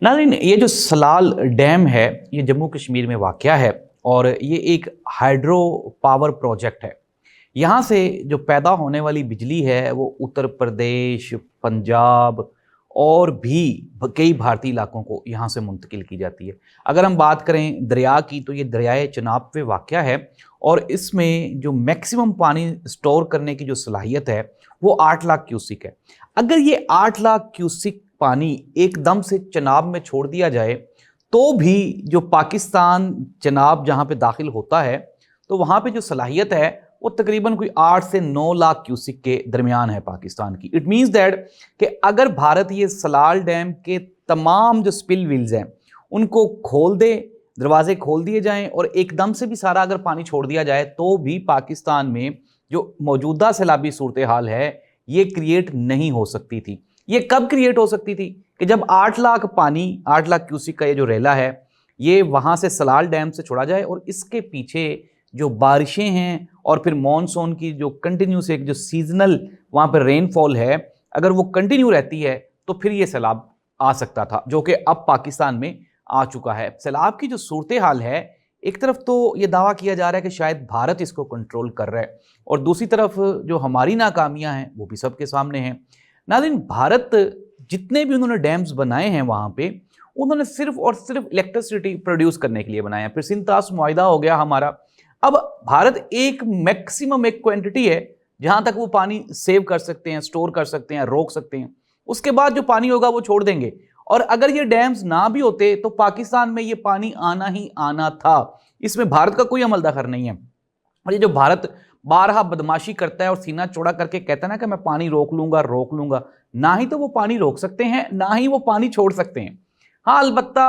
नाज़रीन, ये जो सलाल डैम है ये जम्मू कश्मीर में वाक़या है और ये एक हाइड्रो पावर प्रोजेक्ट है। यहाँ से जो पैदा होने वाली बिजली है वो उत्तर प्रदेश, पंजाब और भी कई भारतीय इलाकों को यहाँ से मुंतकिल की जाती है। अगर हम बात करें दरिया की तो ये दरियाए चनाब पे वाक़या है और इसमें जो मैक्सिमम पानी स्टोर करने की जो सलाहियत है वो 8 लाख क्यूसिक है। अगर ये 8 लाख क्यूसिक पानी एकदम से चनाब में छोड़ दिया जाए तो भी जो पाकिस्तान चनाब जहाँ पे दाखिल होता है तो वहाँ पे जो सलाहियत है वो तकरीबन कोई 8 से 9 लाख क्यूसिक के दरमियान है पाकिस्तान की। इट मीन्स दैट कि अगर भारत ये सलाल डैम के तमाम जो स्पिल विल्स हैं उनको खोल दे, दरवाजे खोल दिए जाएं और एकदम से भी सारा अगर पानी छोड़ दिया जाए तो भी पाकिस्तान में जो मौजूदा सैलाबी सूरत हाल है ये क्रिएट नहीं हो सकती थी। ये कब क्रिएट हो सकती थी कि जब 8 लाख पानी, 8 लाख क्यूसिक का ये जो रेला है ये वहाँ से सलाल डैम से छोड़ा जाए और इसके पीछे जो बारिशें हैं और फिर मॉनसून की जो कंटिन्यूस एक जो सीजनल वहाँ पर रेनफॉल है अगर वो कंटिन्यू रहती है तो फिर ये सैलाब आ सकता था, जो कि अब पाकिस्तान में आ चुका है। सैलाब की जो सूरत हाल है, एक तरफ तो ये दावा किया जा रहा है कि शायद भारत इसको कंट्रोल कर रहा है और दूसरी तरफ जो हमारी नाकामियां हैं वो भी सबके सामने हैं। नाज़रीन, भारत जितने भी उन्होंने डैम्स बनाए हैं वहाँ पे उन्होंने सिर्फ और सिर्फ इलेक्ट्रिसिटी प्रोड्यूस करने के लिए बनाए हैं। फिर सिंतास मुआहिदा हो गया हमारा। अब भारत एक मैक्सिमम एक क्वांटिटी है जहाँ तक वो पानी सेव कर सकते हैं, स्टोर कर सकते हैं, रोक सकते हैं। उसके बाद जो पानी होगा वो छोड़ देंगे और अगर ये डैम्स ना भी होते तो पाकिस्तान में ये पानी आना ही आना था। इसमें भारत का कोई अमल दखल नहीं है। और ये जो भारत बारहा बदमाशी करता है और सीना चौड़ा करके कहता है ना कि मैं पानी रोक लूंगा, ना ही तो वो पानी रोक सकते हैं ना ही वो पानी छोड़ सकते हैं। हाँ, अलबत्ता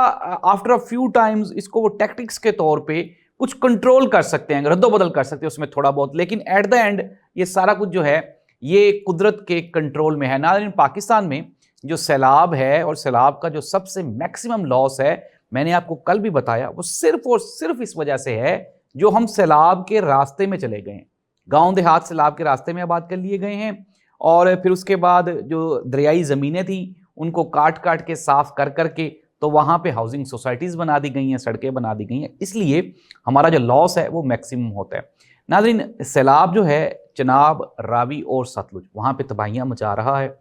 आफ्टर अ फ्यू टाइम्स इसको वो टैक्टिक्स के तौर पे कुछ कंट्रोल कर सकते हैं, रद्दोबदल कर सकते हैं उसमें थोड़ा बहुत, लेकिन एट द एंड ये सारा कुछ जो है ये कुदरत के कंट्रोल में है। नाज़रीन, पाकिस्तान में जो सैलाब है और सैलाब का जो सबसे मैक्सिमम लॉस है, मैंने आपको कल भी बताया, वो सिर्फ और सिर्फ इस वजह से है जो हम सैलाब के रास्ते में चले गए हैं। गांव देहात सैलाब के रास्ते में आबाद कर लिए गए हैं और फिर उसके बाद जो दरियाई ज़मीनें थी उनको काट काट के साफ कर करके तो वहाँ पे हाउसिंग सोसाइटीज़ बना दी गई हैं, सड़कें बना दी गई हैं, इसलिए हमारा जो लॉस है वो मैक्सिमम होता है। नाज़रीन, सैलाब जो है चनाब, रावी और सतलुज वहाँ पे तबाहियाँ मचा रहा है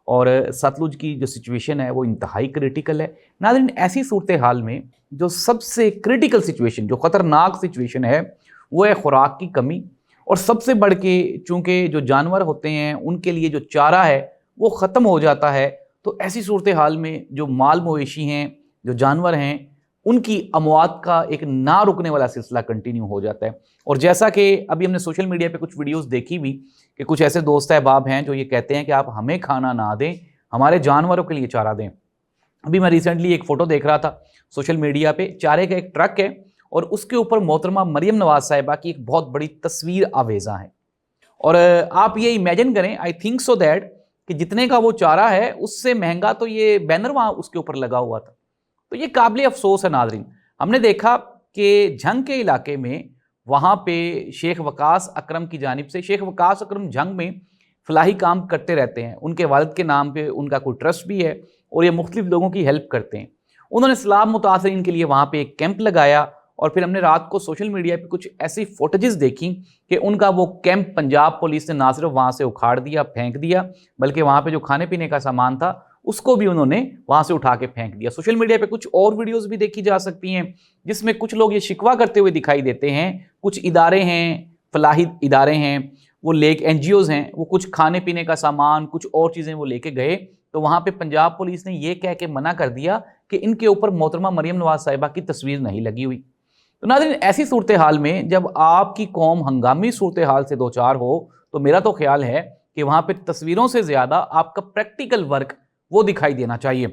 और सतलुज की जो सिचुएशन है वो इंतहाई क्रिटिकल है। नाज़रीन, ऐसी सूरत हाल में जो सबसे क्रिटिकल सिचुएशन, जो ख़तरनाक सिचुएशन है वो है खुराक की कमी और सबसे बढ़ के चूँकि जो जानवर होते हैं उनके लिए जो चारा है वो ख़त्म हो जाता है। तो ऐसी सूरत हाल में जो माल मवेशी हैं, जो जानवर हैं, उनकी अमवात का एक ना रुकने वाला सिलसिला कंटिन्यू हो जाता है। और जैसा कि अभी हमने सोशल मीडिया पे कुछ वीडियोस देखी भी कि कुछ ऐसे दोस्त अहबाब हैं जो ये कहते हैं कि आप हमें खाना ना दें, हमारे जानवरों के लिए चारा दें। अभी मैं रिसेंटली एक फ़ोटो देख रहा था सोशल मीडिया पे, चारे का एक ट्रक है और उसके ऊपर मोहतरमा मरियम नवाज साहिबा की एक बहुत बड़ी तस्वीर आवेज़ा है। और आप ये इमेजिन करें, आई थिंक सो दैट कि जितने का वो चारा है उससे महंगा तो ये बैनर वहाँ उसके ऊपर लगा हुआ था। तो ये काबिल अफसोस है। नाज़रीन, हमने देखा कि झंग के इलाके में वहाँ पे शेख वकास अकरम की जानिब से, शेख वकास अकरम झंग में फलाही काम करते रहते हैं, उनके वालिद के नाम पे उनका कोई ट्रस्ट भी है और ये मुख्तलिफ लोगों की हेल्प करते हैं। उन्होंने सैलाब मुतासरीन के लिए वहाँ पर एक कैंप लगाया और फिर हमने रात को सोशल मीडिया पे कुछ ऐसी फुटेजेस देखी कि उनका वो कैंप पंजाब पुलिस ने ना सिर्फ वहाँ से उखाड़ दिया, फेंक दिया, बल्कि वहाँ पे जो खाने पीने का सामान था उसको भी उन्होंने वहाँ से उठा के फेंक दिया। सोशल मीडिया पे कुछ और वीडियोस भी देखी जा सकती हैं जिसमें कुछ लोग ये शिकवा करते हुए दिखाई देते हैं, कुछ इदारे हैं, फलाही इदारे हैं, वो NGOs हैं, वो कुछ खाने पीने का सामान, कुछ और चीज़ें वो लेके गए तो वहाँ पर पंजाब पुलिस ने ये कह के मना कर दिया कि इनके ऊपर मोहतरमा मरियम नवाज साहिबा की तस्वीर नहीं लगी हुई। तो नाज़रीन, ऐसी सूरत हाल में जब आपकी कौम हंगामी सूरत हाल से दो चार हो तो मेरा तो ख्याल है कि वहाँ पे तस्वीरों से ज़्यादा आपका प्रैक्टिकल वर्क वो दिखाई देना चाहिए।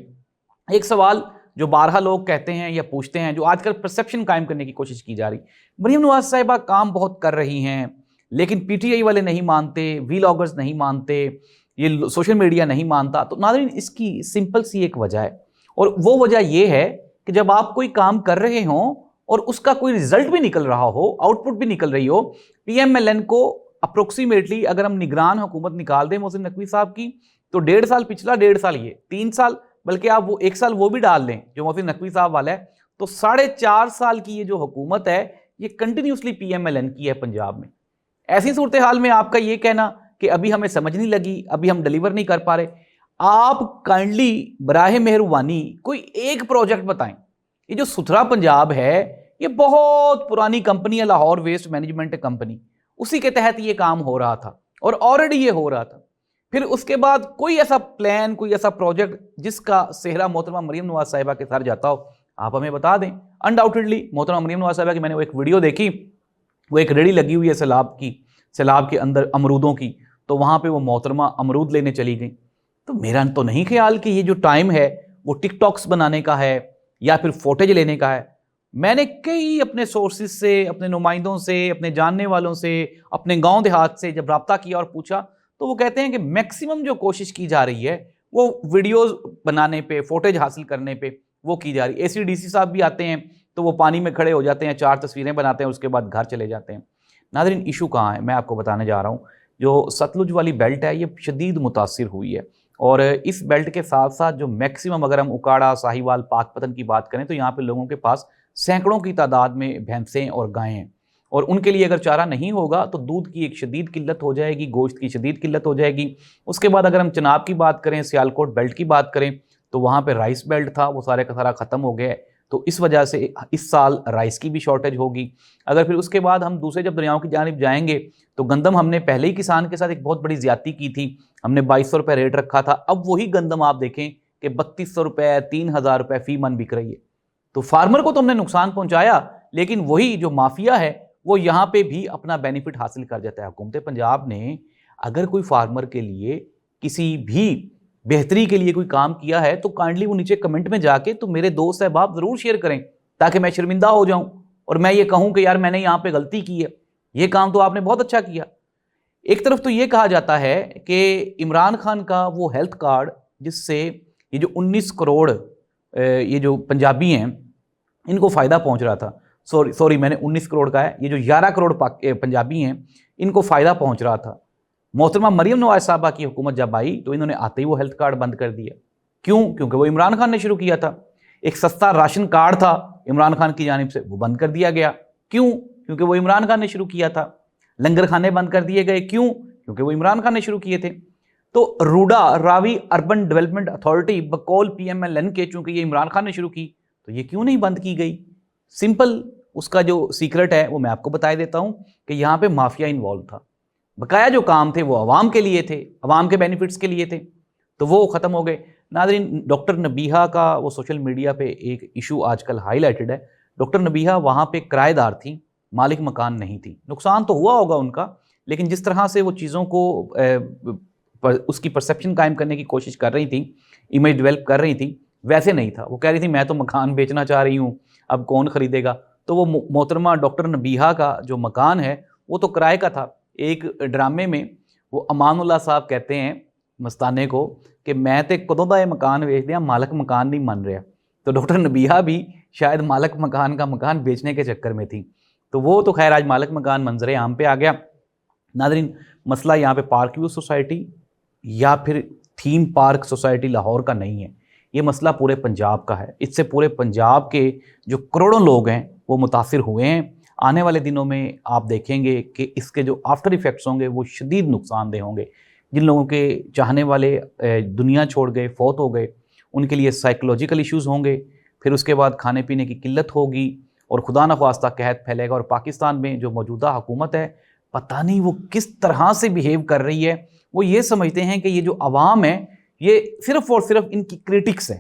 एक सवाल जो बारहा लोग कहते हैं या पूछते हैं, जो आजकल परसेप्शन कायम करने की कोशिश की जा रही, मरियम नवाज साहिबा काम बहुत कर रही हैं लेकिन PTI वाले नहीं मानते, व्लॉगर्स नहीं मानते, ये सोशल मीडिया नहीं मानता। तो नाज़रीन, इसकी सिंपल सी एक वजह है और वो वजह ये है कि जब आप कोई काम कर रहे हों और उसका कोई रिजल्ट भी निकल रहा हो, आउटपुट भी निकल रही हो, PMLN को अप्रोक्सीमेटली अगर हम निगरान हुकूमत निकाल दें मोहसिन नकवी साहब की तो 1.5 साल पिछला, 1.5 साल ये, 3 साल بلکہ آپ وہ 1 سال وہ بھی ڈال لیں جو محسن نقوی صاحب والا ہے، تو 4.5 سال کی یہ جو حکومت ہے یہ continuously P M L N کی ہے پنجاب میں۔ ایسی صورتحال میں آپ کا یہ کہنا کہ ابھی ہمیں سمجھ نہیں لگی، ابھی ہم ڈیلیور نہیں کر پا رہے، آپ کائنڈلی براہ مہربانی کوئی ایک پروجیکٹ بتائیں۔ یہ جو ستھرا پنجاب ہے یہ بہت پرانی کمپنی ہے، لاہور ویسٹ مینجمنٹ کمپنی، اسی کے تحت یہ کام ہو رہا تھا اور آلریڈی یہ ہو رہا تھا۔ پھر اس کے بعد کوئی ایسا پلان، کوئی ایسا پروجیکٹ جس کا صحرا محترمہ مریم نواز صاحبہ کے سر جاتا ہو، آپ ہمیں بتا دیں۔ انڈاؤٹڈلی محترمہ مریم نواز صاحبہ کی میں نے ایک ویڈیو دیکھی، وہ ایک ریڑھی لگی ہوئی ہے سیلاب کے اندر امرودوں کی، تو وہاں پہ وہ محترمہ امرود لینے چلی گئی۔ تو میرا تو نہیں خیال کہ یہ جو ٹائم ہے وہ ٹک ٹاکس بنانے کا ہے یا پھر فوٹیج لینے کا ہے۔ میں نے کئی اپنے سورسز سے، اپنے نمائندوں سے، اپنے جاننے والوں سے، اپنے گاؤں دیہات سے جب رابطہ کیا اور پوچھا تو وہ کہتے ہیں کہ میکسیمم جو کوشش کی جا رہی ہے وہ ویڈیوز بنانے پہ، فوٹیج حاصل کرنے پہ وہ کی جا رہی ہے۔ اے سی ڈی سی صاحب بھی آتے ہیں تو وہ پانی میں کھڑے ہو جاتے ہیں، 4 تصویریں بناتے ہیں، اس کے بعد گھر چلے جاتے ہیں۔ ناظرین، ایشو کہاں ہے؟ میں آپ کو بتانے جا رہا ہوں، جو ستلج والی بیلٹ ہے یہ شدید متاثر ہوئی ہے، اور اس بیلٹ کے ساتھ ساتھ جو میکسیمم اگر ہم اکاڑا، ساہیوال، پاک پتن کی بات کریں تو یہاں پہ لوگوں کے پاس سینکڑوں کی تعداد میں بھینسیں اور گائیں ہیں، اور ان کے لیے اگر چارہ نہیں ہوگا تو دودھ کی ایک شدید قلت ہو جائے گی، گوشت کی شدید قلت ہو جائے گی۔ اس کے بعد اگر ہم چناب کی بات کریں، سیالکوٹ بیلٹ کی بات کریں تو وہاں پہ رائس بیلٹ تھا، وہ سارے کا سارا ختم ہو گیا ہے، تو اس وجہ سے اس سال رائس کی بھی شارٹیج ہوگی۔ اگر پھر اس کے بعد ہم دوسرے جب دریاؤں کی جانب جائیں گے تو گندم ہم نے پہلے ہی کسان کے ساتھ ایک بہت بڑی زیادتی کی تھی، ہم نے 2200 روپے ریٹ رکھا تھا، اب وہی گندم آپ دیکھیں کہ 3200 روپے 3000 روپے فی من بک رہی ہے۔ تو فارمر کو تو ہم نے نقصان پہنچایا، لیکن وہی جو مافیا ہے وہ یہاں پہ بھی اپنا بینیفٹ حاصل کر جاتا ہے۔ حکومت پنجاب نے اگر کوئی فارمر کے لیے کسی بھی بہتری کے لیے کوئی کام کیا ہے تو کائنڈلی وہ نیچے کمنٹ میں جا کے تو میرے دوست احباب ضرور شیئر کریں تاکہ میں شرمندہ ہو جاؤں اور میں یہ کہوں کہ یار میں نے یہاں پہ غلطی کی ہے، یہ کام تو آپ نے بہت اچھا کیا۔ ایک طرف تو یہ کہا جاتا ہے کہ عمران خان کا وہ ہیلتھ کارڈ جس سے یہ جو 19 کروڑ یہ جو پنجابی ہیں ان کو فائدہ پہنچ رہا تھا، سوری میں نے 19 کروڑ کا ہے، یہ جو 11 کروڑ پنجابی ہیں ان کو فائدہ پہنچ رہا تھا۔ محترمہ مریم نواز صاحبہ کی حکومت جب آئی تو انہوں نے آتے ہی وہ ہیلتھ کارڈ بند کر دیا۔ کیوں؟ کیونکہ وہ عمران خان نے شروع کیا تھا۔ ایک سستا راشن کارڈ تھا عمران خان کی جانب سے، وہ بند کر دیا گیا۔ کیوں؟ کیونکہ وہ عمران خان نے شروع کیا تھا۔ لنگر خانے بند کر دیے گئے، کیوں؟ کیونکہ وہ عمران خان نے شروع کیے تھے۔ تو روڈا راوی اربن ڈیولپمنٹ اتھارٹی بقول پی ایم ایل این کے چونکہ یہ عمران خان نے شروع کی تو یہ کیوں نہیں بند کی گئی؟ سمپل اس کا جو سیکرٹ ہے وہ میں آپ کو بتائی دیتا ہوں کہ یہاں پہ مافیا انوالو تھا، بقایا جو کام تھے وہ عوام کے لیے تھے، عوام کے بینیفٹس کے لیے تھے، تو وہ ختم ہو گئے۔ ناظرین، ڈاکٹر نبیہہ کا وہ سوشل میڈیا پہ ایک ایشو آج کل ہائی لائٹڈ ہے۔ ڈاکٹر نبیہہ وہاں پہ کرائے دار تھیں، مالک مکان نہیں تھی۔ نقصان تو ہوا ہوگا ان کا، لیکن جس طرح سے وہ چیزوں کو اس کی پرسیپشن قائم کرنے کی کوشش کر رہی تھیں، امیج ڈیولپ کر رہی تھیں، ویسے نہیں تھا۔ وہ کہہ رہی تھی میں تو مکان بیچنا چاہ رہی ہوں، اب کون خریدے گا؟ تو وہ محترمہ ڈاکٹر نبیہہ کا جو مکان ہے وہ تو کرائے کا تھا۔ ایک ڈرامے میں وہ امان اللہ صاحب کہتے ہیں مستانے کو کہ میں تے کدوں دا یہ مکان بیچ دیا، مالک مکان نہیں من رہا۔ تو ڈاکٹر نبیہہ بھی شاید مالک مکان کا مکان بیچنے کے چکر میں تھی، تو وہ تو خیر آج مالک مکان منظر عام پہ آ گیا۔ ناظرین، مسئلہ یہاں پہ پارک ویو سوسائٹی یا پھر تھیم پارک سوسائٹی لاہور کا نہیں ہے، یہ مسئلہ پورے پنجاب کا ہے۔ اس سے پورے پنجاب کے جو کروڑوں لوگ ہیں وہ متاثر ہوئے ہیں۔ آنے والے دنوں میں آپ دیکھیں گے کہ اس کے جو آفٹر ایفیکٹس ہوں گے وہ شدید نقصان دہ ہوں گے۔ جن لوگوں کے چاہنے والے دنیا چھوڑ گئے، فوت ہو گئے، ان کے لیے سائیکولوجیکل ایشوز ہوں گے، پھر اس کے بعد کھانے پینے کی قلت ہوگی اور خدا نخواستہ قحط پھیلے گا۔ اور پاکستان میں جو موجودہ حکومت ہے پتہ نہیں وہ کس طرح سے بیہیو کر رہی ہے۔ وہ یہ سمجھتے ہیں کہ یہ جو عوام ہے یہ صرف اور صرف ان کی کرٹکس ہیں،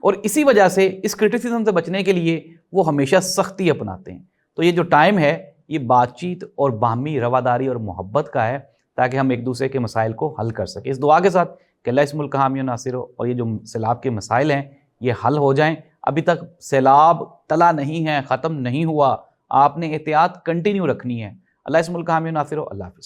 اور اسی وجہ سے اس کرٹیسزم سے بچنے کے لیے وہ ہمیشہ سختی اپناتے ہیں۔ تو یہ جو ٹائم ہے یہ بات چیت اور باہمی رواداری اور محبت کا ہے تاکہ ہم ایک دوسرے کے مسائل کو حل کر سکیں۔ اس دعا کے ساتھ کہ اللہ اس ملک کا حامی و ناصر ہو اور یہ جو سیلاب کے مسائل ہیں یہ حل ہو جائیں۔ ابھی تک سیلاب ٹلا نہیں ہے، ختم نہیں ہوا، آپ نے احتیاط کنٹینیو رکھنی ہے۔ اللہ اس ملک کا حامی و ناصر ہو۔ اللہ حافظ۔